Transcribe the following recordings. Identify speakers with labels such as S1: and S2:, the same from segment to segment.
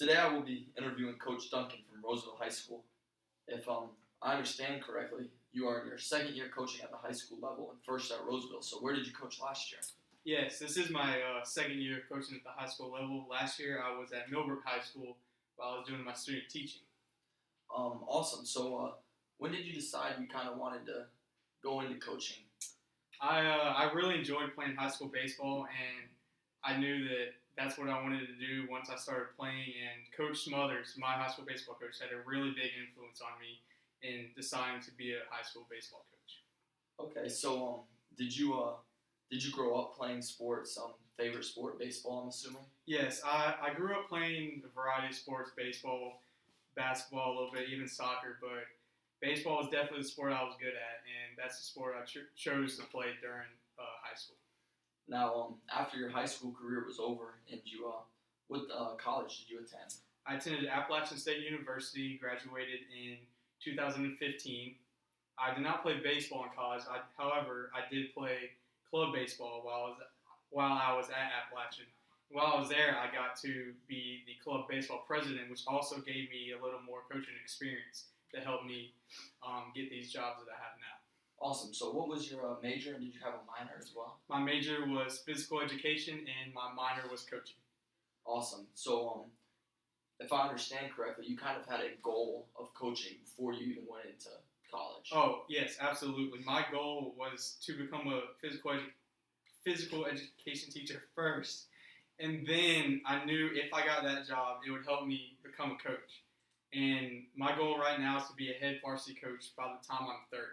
S1: Today I will be interviewing Coach Duncan from Rolesville High School. If I understand correctly, you are in your second year coaching at the high school level and first at Rolesville. So where did you coach last year?
S2: Yes, this is my second year coaching at the high school level. Last year I was at Millbrook High School while I was doing my student teaching.
S1: Awesome. So when did you decide you kind of wanted to go into coaching?
S2: I really enjoyed playing high school baseball, and I knew that that's what I wanted to do once I started playing. And Coach Smothers, my high school baseball coach, had a really big influence on me in deciding to be a high school baseball coach.
S1: Okay, so did you grow up playing sports? Favorite sport, baseball, I'm assuming?
S2: Yes, I grew up playing a variety of sports, baseball, basketball, a little bit, even soccer, but baseball was definitely the sport I was good at, and that's the sport I chose to play during high school.
S1: Now, after your high school career was over, and what college did you attend?
S2: I attended Appalachian State University, graduated in 2015. I did not play baseball in college. However, I did play club baseball while I was at Appalachian. While I was there, I got to be the club baseball president, which also gave me a little more coaching experience to help me get these jobs that I have now.
S1: Awesome. So what was your major, and did you have a minor as well?
S2: My major was physical education, and my minor was coaching.
S1: Awesome. So if I understand correctly, you kind of had a goal of coaching before you even went into college.
S2: Oh, yes, absolutely. My goal was to become a physical education teacher first, and then I knew if I got that job, it would help me become a coach. And my goal right now is to be a head varsity coach by the time I'm 30.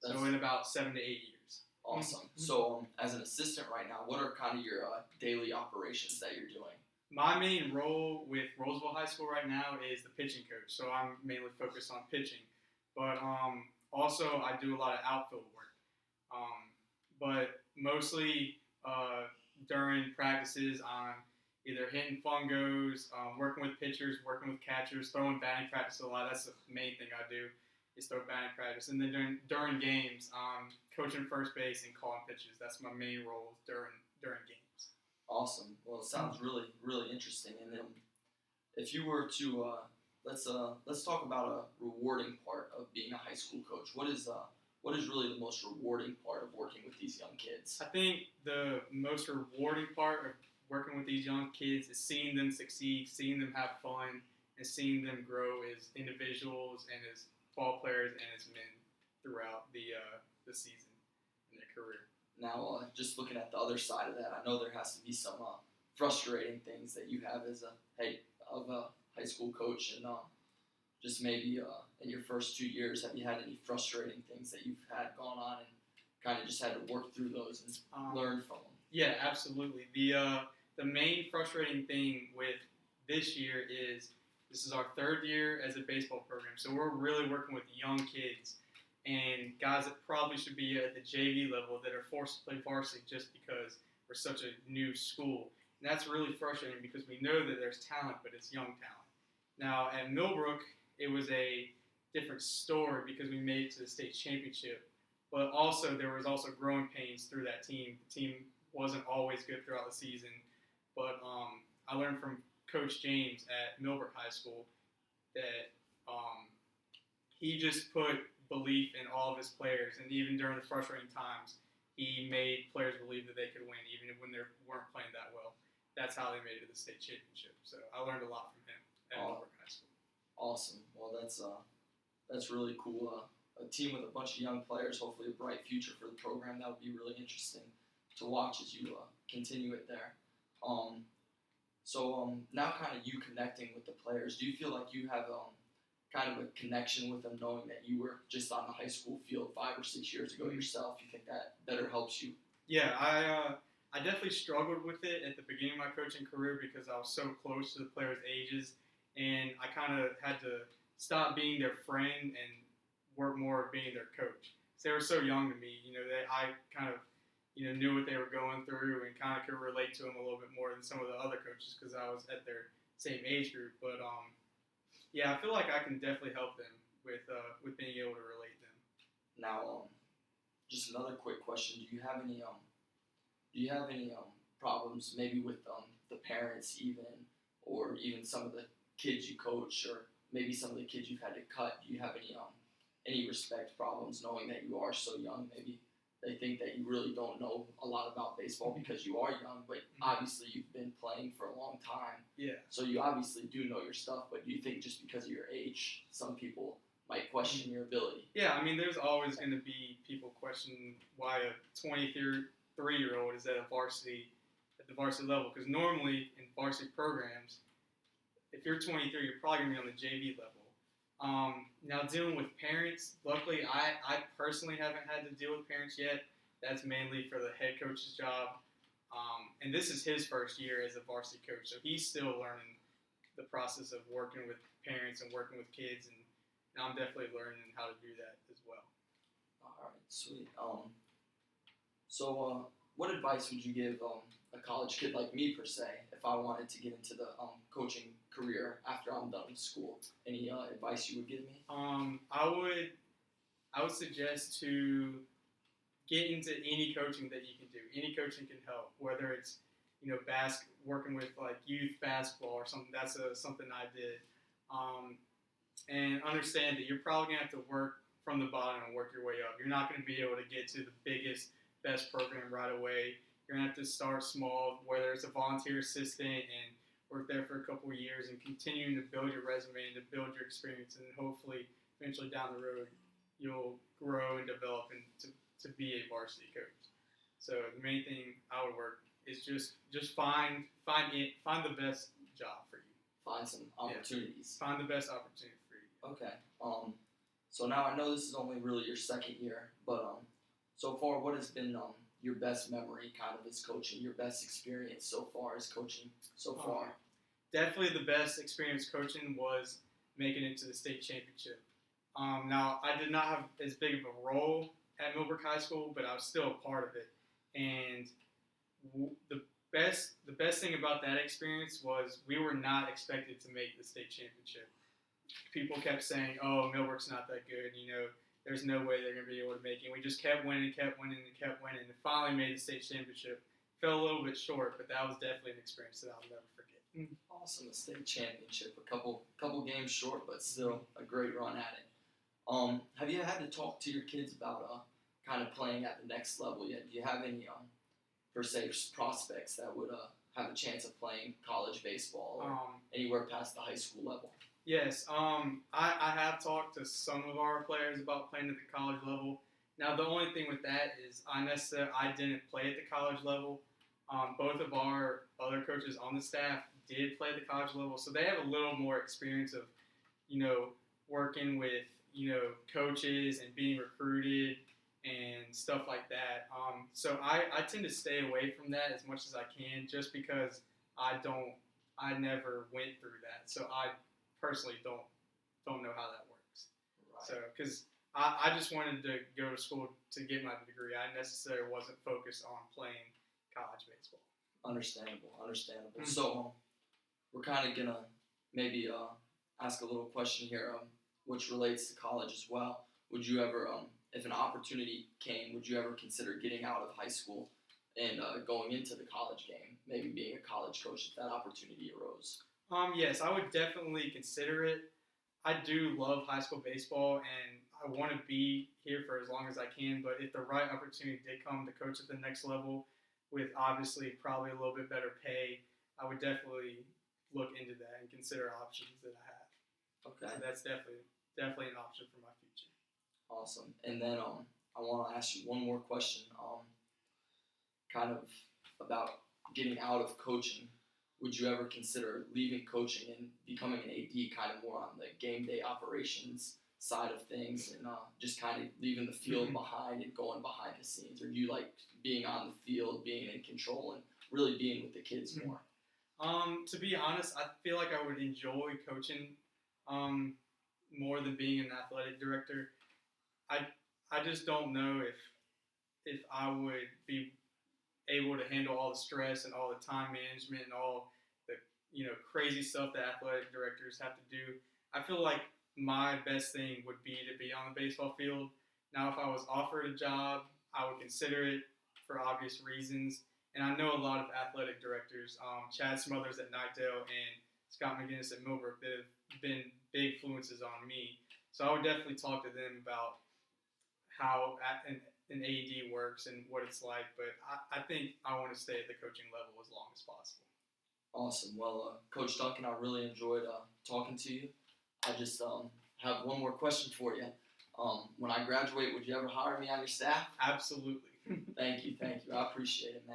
S2: So in about 7 to 8 years.
S1: Awesome. So as an assistant right now, what are kind of your daily operations that you're doing?
S2: My main role with Rolesville High School right now is the pitching coach. So I'm mainly focused on pitching. But also I do a lot of outfield work. But mostly during practices, I'm either hitting fungos, working with pitchers, working with catchers, throwing batting practice a lot. That's the main thing I do, is throw batting practice. And then during games, coaching first base and calling pitches. That's my main role during games.
S1: Awesome. Well, it sounds really, really interesting. And then if you were to let's talk about a rewarding part of being a high school coach. What is really the most rewarding part of working with these young kids?
S2: I think the most rewarding part of working with these young kids is seeing them succeed, seeing them have fun, and seeing them grow as individuals and as ball players and as men throughout the season and their career.
S1: Now, just looking at the other side of that, I know there has to be some frustrating things that you have as a high school coach, and just maybe in your first 2 years, have you had any frustrating things that you've had going on and kind of just had to work through those and learn from them?
S2: Yeah, absolutely. The main frustrating thing with this year is this is our third year as a baseball program, so we're really working with young kids and guys that probably should be at the JV level that are forced to play varsity just because we're such a new school. And that's really frustrating because we know that there's talent, but it's young talent. Now, at Millbrook, it was a different story because we made it to the state championship, but also there was also growing pains through that team. The team wasn't always good throughout the season, but I learned from Coach James at Millbrook High School that he just put belief in all of his players, and even during the frustrating times, he made players believe that they could win, even when they weren't playing that well. That's how they made it to the state championship. So I learned a lot from him at Millbrook High School.
S1: Awesome. Well, that's really cool. A team with a bunch of young players, hopefully a bright future for the program. That would be really interesting to watch as you continue it there. So now kind of you connecting with the players, do you feel like you have kind of a connection with them knowing that you were just on the high school field 5 or 6 years ago yourself? You think that better helps you?
S2: Yeah, I definitely struggled with it at the beginning of my coaching career because I was so close to the players' ages, and I kind of had to stop being their friend and work more of being their coach. So they were so young to me, that I kind of knew what they were going through and kind of could relate to them a little bit more than some of the other coaches because I was at their same age group. But yeah, I feel like I can definitely help them with being able to relate them.
S1: Now, just another quick question: Do you have any problems maybe with the parents even, or even some of the kids you coach, or maybe some of the kids you've had to cut? Do you have any respect problems knowing that you are so young? Maybe they think that you really don't know a lot about baseball because you are young, but obviously you've been playing for a long time.
S2: Yeah.
S1: So you obviously do know your stuff, but do you think just because of your age, some people might question your ability?
S2: Yeah, I mean, there's always going to be people questioning why a 23-year-old is at the varsity level, because normally in varsity programs, if you're 23, you're probably going to be on the JV level. Now, dealing with parents, luckily, I personally haven't had to deal with parents yet. That's mainly for the head coach's job. And this is his first year as a varsity coach, so he's still learning the process of working with parents and working with kids, and I'm definitely learning how to do that as well.
S1: All right, sweet. So what advice would you give a college kid like me, per se, if I wanted to get into the coaching career after I'm done with school? Any advice you would give me?
S2: I would suggest to get into any coaching that you can do. Any coaching can help, whether it's working with like youth basketball or something. That's something I did. And understand that you're probably gonna have to work from the bottom and work your way up. You're not gonna be able to get to the biggest, best program right away. You're gonna have to start small, whether it's a volunteer assistant and work there for a couple of years and continuing to build your resume and to build your experience, and hopefully eventually down the road you'll grow and develop and to be a varsity coach. So the main thing I would work is just find the best job for you.
S1: Find some opportunities.
S2: Find the best opportunity for you.
S1: Okay. So now I know this is only really your second year, but so far, what has been your best memory kind of as coaching, your best experience so far as coaching so far?
S2: Definitely the best experience coaching was making it to the state championship. Now, I did not have as big of a role at Millbrook High School, but I was still a part of it. And the best thing about that experience was we were not expected to make the state championship. People kept saying, "Oh, Millbrook's not that good. There's no way they're going to be able to make it." We just kept winning, and finally made the state championship. Fell a little bit short, but that was definitely an experience that I'll never forget.
S1: Awesome, the state championship. A couple games short, but still a great run at it. Have you had to talk to your kids about kind of playing at the next level yet? Do you have any per se prospects that would have a chance of playing college baseball or anywhere past the high school level?
S2: Yes, I have talked to some of our players about playing at the college level. Now, the only thing with that is I didn't play at the college level. Both of our other coaches on the staff did play at the college level, so they have a little more experience of, working with, coaches and being recruited and stuff like that. So I tend to stay away from that as much as I can, just because I never went through that. So I personally don't know how that works.
S1: Right.
S2: So, because I just wanted to go to school to get my degree. I necessarily wasn't focused on playing college baseball.
S1: Understandable. Mm-hmm. So we're kind of gonna maybe ask a little question here, which relates to college as well. Would you ever, if an opportunity came, would you ever consider getting out of high school and going into the college game, maybe being a college coach if that opportunity arose?
S2: Yes, I would definitely consider it. I do love high school baseball, and I want to be here for as long as I can, but if the right opportunity did come to coach at the next level with obviously probably a little bit better pay, I would definitely look into that and consider options that I have.
S1: Okay.
S2: So that's definitely an option for my future.
S1: Awesome. And then I want to ask you one more question, kind of about getting out of coaching. Would you ever consider leaving coaching and becoming an AD, kind of more on the game day operations side of things, and just kind of leaving the field behind and going behind the scenes? Or do you like being on the field, being in control, and really being with the kids more?
S2: To be honest, I feel like I would enjoy coaching more than being an athletic director. I just don't know if I would be able to handle all the stress and all the time management and all the crazy stuff that athletic directors have to do. I feel like my best thing would be to be on the baseball field. Now, if I was offered a job, I would consider it for obvious reasons. And I know a lot of athletic directors. Chad Smothers at Knightdale and Scott McGinnis at Millbrook that have been big influences on me. So I would definitely talk to them about how an AED works and what it's like. But I think I want to stay at the coaching level as long as possible.
S1: Awesome. Well, Coach Duncan, I really enjoyed talking to you. I just have one more question for you. When I graduate, would you ever hire me on your staff?
S2: Absolutely.
S1: Thank you. I appreciate it, man.